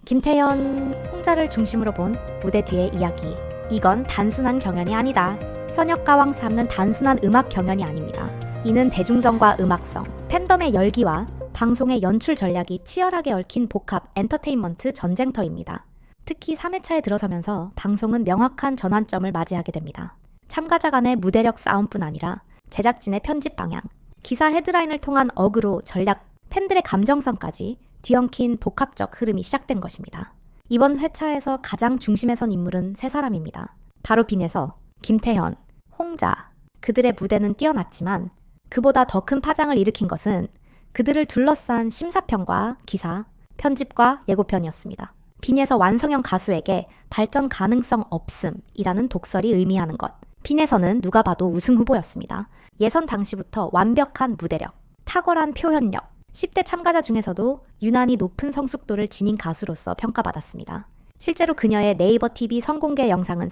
김태현, 홍자를 중심으로 본 무대 뒤의 이야기. 이건 단순한 경연이 아니다. 현역가왕 삼는 단순한 음악 경연이 아닙니다. 이는 대중성과 음악성, 팬덤의 열기와 방송의 연출 전략이 치열하게 얽힌 복합 엔터테인먼트 전쟁터입니다. 특히 3회차에 들어서면서 방송은 명확한 전환점을 맞이하게 됩니다. 참가자 간의 무대력 싸움뿐 아니라 제작진의 편집 방향, 기사 헤드라인을 통한 어그로, 전략, 팬들의 감정성까지 뒤엉킨 복합적 흐름이 시작된 것입니다. 이번 회차에서 가장 중심에 선 인물은 세 사람입니다. 바로 빈에서, 김태현, 홍자. 그들의 무대는 뛰어났지만 그보다 더 큰 파장을 일으킨 것은 그들을 둘러싼 심사평과 기사, 편집과 예고편이었습니다. 빈에서 완성형 가수에게 발전 가능성 없음이라는 독설이 의미하는 것. 빈에서는 누가 봐도 우승 후보였습니다. 예선 당시부터 완벽한 무대력, 탁월한 표현력, 10대 참가자 중에서도 유난히 높은 성숙도를 지닌 가수로서 평가받았습니다. 실제로 그녀의 네이버 TV 선공개 영상은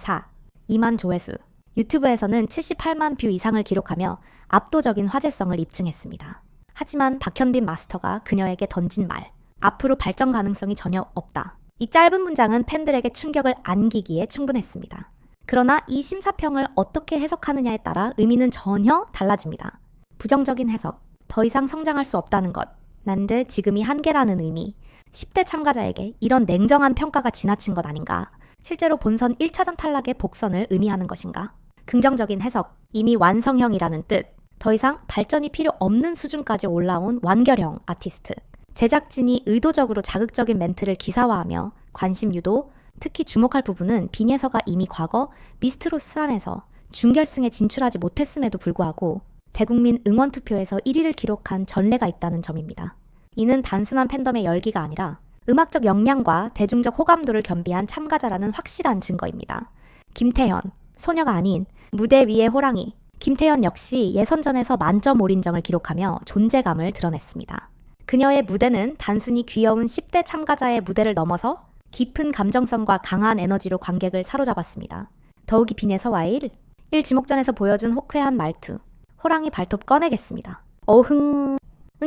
2만 조회수, 유튜브에서는 78만 뷰 이상을 기록하며 압도적인 화제성을 입증했습니다. 하지만 박현빈 마스터가 그녀에게 던진 말, 앞으로 발전 가능성이 전혀 없다. 이 짧은 문장은 팬들에게 충격을 안기기에 충분했습니다. 그러나 이 심사평을 어떻게 해석하느냐에 따라 의미는 전혀 달라집니다. 부정적인 해석, 더 이상 성장할 수 없다는 것, 난데 지금이 한계라는 의미, 10대 참가자에게 이런 냉정한 평가가 지나친 것 아닌가? 실제로 본선 1차전 탈락의 복선을 의미하는 것인가? 긍정적인 해석, 이미 완성형이라는 뜻, 더 이상 발전이 필요 없는 수준까지 올라온 완결형 아티스트. 제작진이 의도적으로 자극적인 멘트를 기사화하며 관심 유도, 특히 주목할 부분은 빈예서가 이미 과거 미스트롯 안에서 준결승에 진출하지 못했음에도 불구하고 대국민 응원투표에서 1위를 기록한 전례가 있다는 점입니다. 이는 단순한 팬덤의 열기가 아니라 음악적 역량과 대중적 호감도를 겸비한 참가자라는 확실한 증거입니다. 김태현, 소녀가 아닌 무대 위의 호랑이. 김태현 역시 예선전에서 만점 올인정을 기록하며 존재감을 드러냈습니다. 그녀의 무대는 단순히 귀여운 10대 참가자의 무대를 넘어서 깊은 감정성과 강한 에너지로 관객을 사로잡았습니다. 더욱이 빈에서와의 1 지목전에서 보여준 호쾌한 말투. 호랑이 발톱 꺼내겠습니다. 어흥은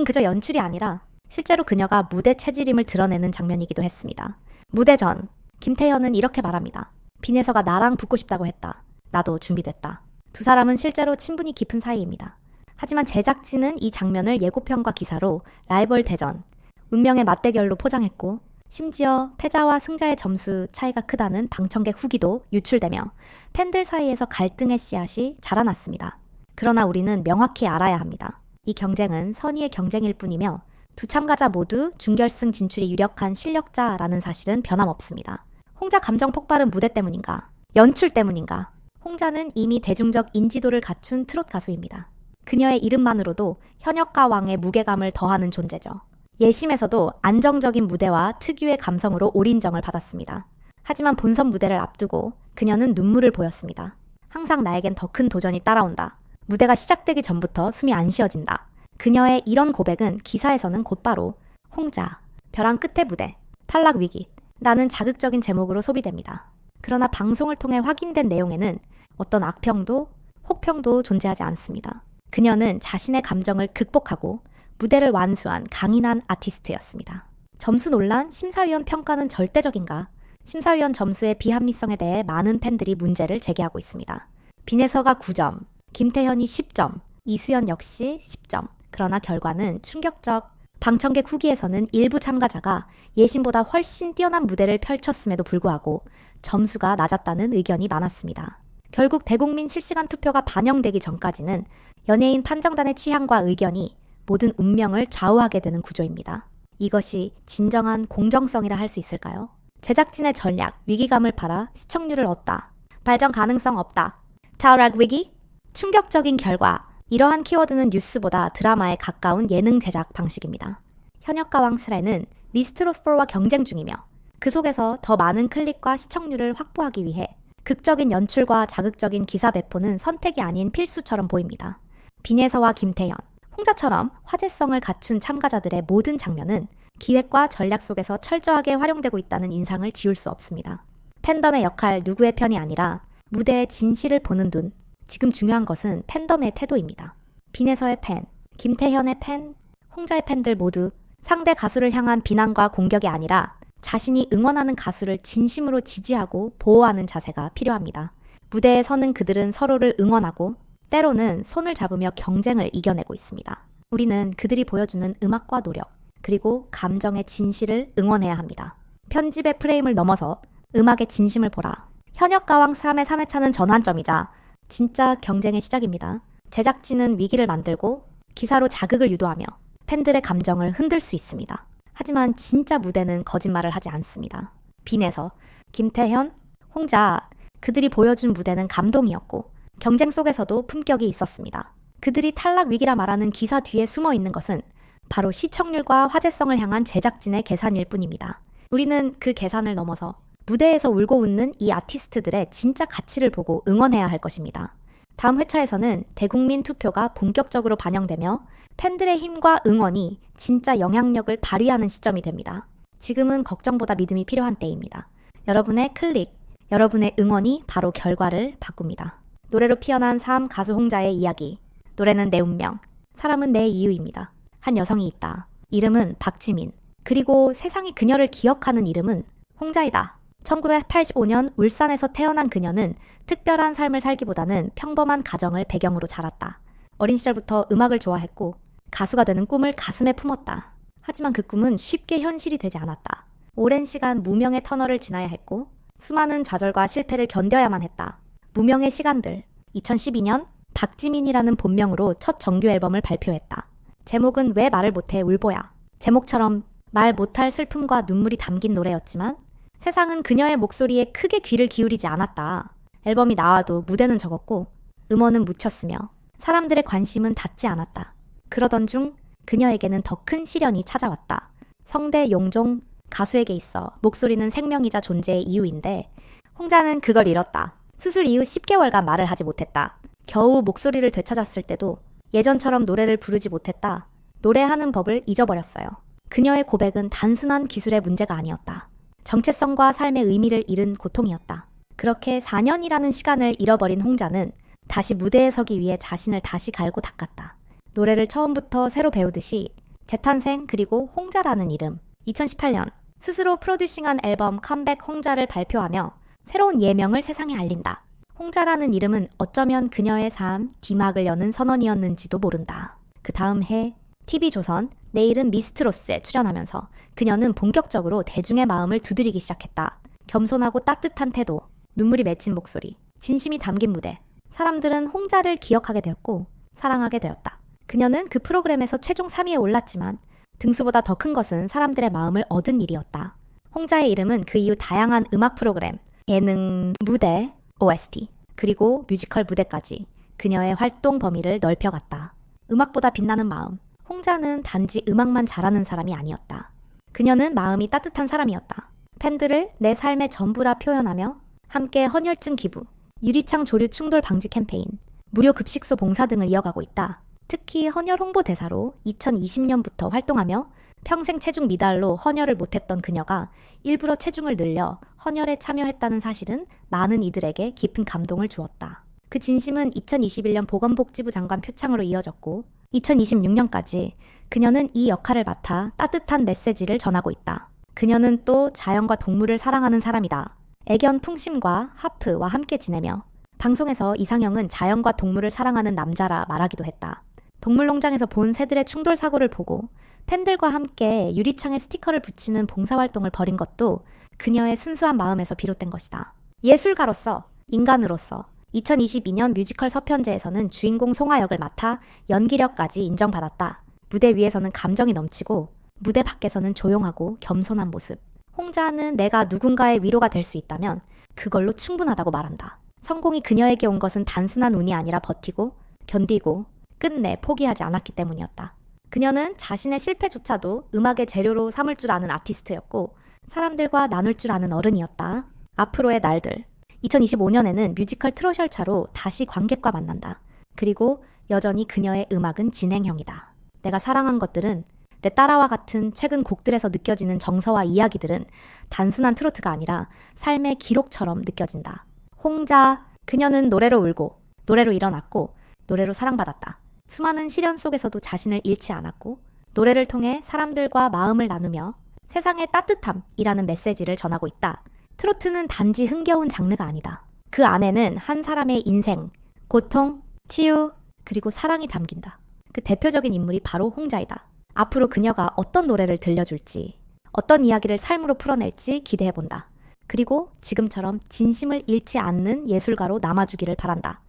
그저 연출이 아니라 실제로 그녀가 무대 체질임을 드러내는 장면이기도 했습니다. 무대 전, 김태현은 이렇게 말합니다. 빈에서가 나랑 붙고 싶다고 했다. 나도 준비됐다. 두 사람은 실제로 친분이 깊은 사이입니다. 하지만 제작진은 이 장면을 예고편과 기사로 라이벌 대전, 운명의 맞대결로 포장했고 심지어 패자와 승자의 점수 차이가 크다는 방청객 후기도 유출되며 팬들 사이에서 갈등의 씨앗이 자라났습니다. 그러나 우리는 명확히 알아야 합니다. 이 경쟁은 선의의 경쟁일 뿐이며 두 참가자 모두 준결승 진출이 유력한 실력자라는 사실은 변함없습니다. 홍자 감정 폭발은 무대 때문인가? 연출 때문인가? 홍자는 이미 대중적 인지도를 갖춘 트롯 가수입니다. 그녀의 이름만으로도 현역가왕의 무게감을 더하는 존재죠. 예심에서도 안정적인 무대와 특유의 감성으로 올인정을 받았습니다. 하지만 본선 무대를 앞두고 그녀는 눈물을 보였습니다. 항상 나에겐 더 큰 도전이 따라온다. 무대가 시작되기 전부터 숨이 안 쉬어진다. 그녀의 이런 고백은 기사에서는 곧바로 홍자, 벼랑 끝의 무대, 탈락 위기 라는 자극적인 제목으로 소비됩니다. 그러나 방송을 통해 확인된 내용에는 어떤 악평도, 혹평도 존재하지 않습니다. 그녀는 자신의 감정을 극복하고 무대를 완수한 강인한 아티스트였습니다. 점수 논란, 심사위원 평가는 절대적인가? 심사위원 점수의 비합리성에 대해 많은 팬들이 문제를 제기하고 있습니다. 빈에서가 9점, 김태현이 10점, 이수연 역시 10점. 그러나 결과는 충격적. 방청객 후기에서는 일부 참가자가 예심보다 훨씬 뛰어난 무대를 펼쳤음에도 불구하고 점수가 낮았다는 의견이 많았습니다. 결국 대국민 실시간 투표가 반영되기 전까지는 연예인 판정단의 취향과 의견이 모든 운명을 좌우하게 되는 구조입니다. 이것이 진정한 공정성이라 할 수 있을까요? 제작진의 전략, 위기감을 팔아 시청률을 얻다. 발전 가능성 없다. 탈락 위기? 충격적인 결과. 이러한 키워드는 뉴스보다 드라마에 가까운 예능 제작 방식입니다. 현역가왕 슬에는 미스트롯4와 경쟁 중이며 그 속에서 더 많은 클릭과 시청률을 확보하기 위해 극적인 연출과 자극적인 기사 배포는 선택이 아닌 필수처럼 보입니다. 빈에서와 김태현, 홍자처럼 화제성을 갖춘 참가자들의 모든 장면은 기획과 전략 속에서 철저하게 활용되고 있다는 인상을 지울 수 없습니다. 팬덤의 역할 누구의 편이 아니라 무대의 진실을 보는 눈. 지금 중요한 것은 팬덤의 태도입니다. 빈에서의 팬, 김태현의 팬, 홍자의 팬들 모두 상대 가수를 향한 비난과 공격이 아니라 자신이 응원하는 가수를 진심으로 지지하고 보호하는 자세가 필요합니다. 무대에 서는 그들은 서로를 응원하고 때로는 손을 잡으며 경쟁을 이겨내고 있습니다. 우리는 그들이 보여주는 음악과 노력, 그리고 감정의 진실을 응원해야 합니다. 편집의 프레임을 넘어서 음악의 진심을 보라. 현역가왕 3의 3회차는 전환점이자 진짜 경쟁의 시작입니다. 제작진은 위기를 만들고 기사로 자극을 유도하며 팬들의 감정을 흔들 수 있습니다. 하지만 진짜 무대는 거짓말을 하지 않습니다. 빈에서 김태현, 홍자, 그들이 보여준 무대는 감동이었고 경쟁 속에서도 품격이 있었습니다. 그들이 탈락 위기라 말하는 기사 뒤에 숨어 있는 것은 바로 시청률과 화제성을 향한 제작진의 계산일 뿐입니다. 우리는 그 계산을 넘어서 무대에서 울고 웃는 이 아티스트들의 진짜 가치를 보고 응원해야 할 것입니다. 다음 회차에서는 대국민 투표가 본격적으로 반영되며 팬들의 힘과 응원이 진짜 영향력을 발휘하는 시점이 됩니다. 지금은 걱정보다 믿음이 필요한 때입니다. 여러분의 클릭, 여러분의 응원이 바로 결과를 바꿉니다. 노래로 피어난 삶 가수 홍자의 이야기. 노래는 내 운명, 사람은 내 이유입니다. 한 여성이 있다. 이름은 박지민. 그리고 세상이 그녀를 기억하는 이름은 홍자이다. 1985년 울산에서 태어난 그녀는 특별한 삶을 살기보다는 평범한 가정을 배경으로 자랐다. 어린 시절부터 음악을 좋아했고 가수가 되는 꿈을 가슴에 품었다. 하지만 그 꿈은 쉽게 현실이 되지 않았다. 오랜 시간 무명의 터널을 지나야 했고 수많은 좌절과 실패를 견뎌야만 했다. 무명의 시간들. 2012년 박지민이라는 본명으로 첫 정규 앨범을 발표했다. 제목은 왜 말을 못해 울보야. 제목처럼 말 못할 슬픔과 눈물이 담긴 노래였지만 세상은 그녀의 목소리에 크게 귀를 기울이지 않았다. 앨범이 나와도 무대는 적었고 음원은 묻혔으며 사람들의 관심은 닿지 않았다. 그러던 중 그녀에게는 더 큰 시련이 찾아왔다. 성대 용종 가수에게 있어 목소리는 생명이자 존재의 이유인데 홍자는 그걸 잃었다. 수술 이후 10개월간 말을 하지 못했다. 겨우 목소리를 되찾았을 때도 예전처럼 노래를 부르지 못했다. 노래하는 법을 잊어버렸어요. 그녀의 고백은 단순한 기술의 문제가 아니었다. 정체성과 삶의 의미를 잃은 고통이었다. 그렇게 4년이라는 시간을 잃어버린 홍자는 다시 무대에 서기 위해 자신을 다시 갈고 닦았다. 노래를 처음부터 새로 배우듯이 재탄생 그리고 홍자라는 이름. 2018년 스스로 프로듀싱한 앨범 컴백 홍자를 발표하며 새로운 예명을 세상에 알린다. 홍자라는 이름은 어쩌면 그녀의 삶, 디막을 여는 선언이었는지도 모른다. 그 다음 해 TV조선 내일은 미스트로스에 출연하면서 그녀는 본격적으로 대중의 마음을 두드리기 시작했다. 겸손하고 따뜻한 태도, 눈물이 맺힌 목소리, 진심이 담긴 무대. 사람들은 홍자를 기억하게 되었고 사랑하게 되었다. 그녀는 그 프로그램에서 최종 3위에 올랐지만 등수보다 더 큰 것은 사람들의 마음을 얻은 일이었다. 홍자의 이름은 그 이후 다양한 음악 프로그램, 예능, 무대, OST, 그리고 뮤지컬 무대까지 그녀의 활동 범위를 넓혀갔다. 음악보다 빛나는 마음. 홍자는 단지 음악만 잘하는 사람이 아니었다. 그녀는 마음이 따뜻한 사람이었다. 팬들을 내 삶의 전부라 표현하며 함께 헌혈증 기부, 유리창 조류 충돌 방지 캠페인, 무료 급식소 봉사 등을 이어가고 있다. 특히 헌혈 홍보대사로 2020년부터 활동하며 평생 체중 미달로 헌혈을 못했던 그녀가 일부러 체중을 늘려 헌혈에 참여했다는 사실은 많은 이들에게 깊은 감동을 주었다. 그 진심은 2021년 보건복지부 장관 표창으로 이어졌고 2026년까지 그녀는 이 역할을 맡아 따뜻한 메시지를 전하고 있다. 그녀는 또 자연과 동물을 사랑하는 사람이다. 애견 풍심과 하프와 함께 지내며 방송에서 이상형은 자연과 동물을 사랑하는 남자라 말하기도 했다. 동물농장에서 본 새들의 충돌 사고를 보고 팬들과 함께 유리창에 스티커를 붙이는 봉사활동을 벌인 것도 그녀의 순수한 마음에서 비롯된 것이다. 예술가로서, 인간으로서 2022년 뮤지컬 서편제에서는 주인공 송하 역을 맡아 연기력까지 인정받았다. 무대 위에서는 감정이 넘치고 무대 밖에서는 조용하고 겸손한 모습. 홍자는 내가 누군가의 위로가 될 수 있다면 그걸로 충분하다고 말한다. 성공이 그녀에게 온 것은 단순한 운이 아니라 버티고 견디고 끝내 포기하지 않았기 때문이었다. 그녀는 자신의 실패조차도 음악의 재료로 삼을 줄 아는 아티스트였고 사람들과 나눌 줄 아는 어른이었다. 앞으로의 날들. 2025년에는 뮤지컬 트롯열차로 다시 관객과 만난다. 그리고 여전히 그녀의 음악은 진행형이다. 내가 사랑한 것들은 내 딸아와 같은 최근 곡들에서 느껴지는 정서와 이야기들은 단순한 트로트가 아니라 삶의 기록처럼 느껴진다. 홍자, 그녀는 노래로 울고 노래로 일어났고 노래로 사랑받았다. 수많은 시련 속에서도 자신을 잃지 않았고 노래를 통해 사람들과 마음을 나누며 세상의 따뜻함이라는 메시지를 전하고 있다. 트로트는 단지 흥겨운 장르가 아니다. 그 안에는 한 사람의 인생, 고통, 치유, 그리고 사랑이 담긴다. 그 대표적인 인물이 바로 홍자이다. 앞으로 그녀가 어떤 노래를 들려줄지, 어떤 이야기를 삶으로 풀어낼지 기대해본다. 그리고 지금처럼 진심을 잃지 않는 예술가로 남아주기를 바란다.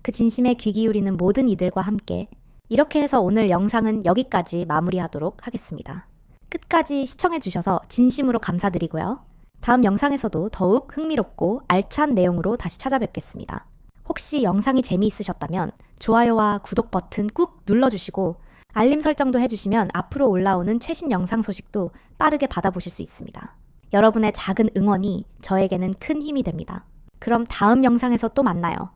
그 진심에 귀 기울이는 모든 이들과 함께 이렇게 해서 오늘 영상은 여기까지 마무리하도록 하겠습니다. 끝까지 시청해주셔서 진심으로 감사드리고요. 다음 영상에서도 더욱 흥미롭고 알찬 내용으로 다시 찾아뵙겠습니다. 혹시 영상이 재미있으셨다면 좋아요와 구독 버튼 꾹 눌러주시고 알림 설정도 해주시면 앞으로 올라오는 최신 영상 소식도 빠르게 받아보실 수 있습니다. 여러분의 작은 응원이 저에게는 큰 힘이 됩니다. 그럼 다음 영상에서 또 만나요.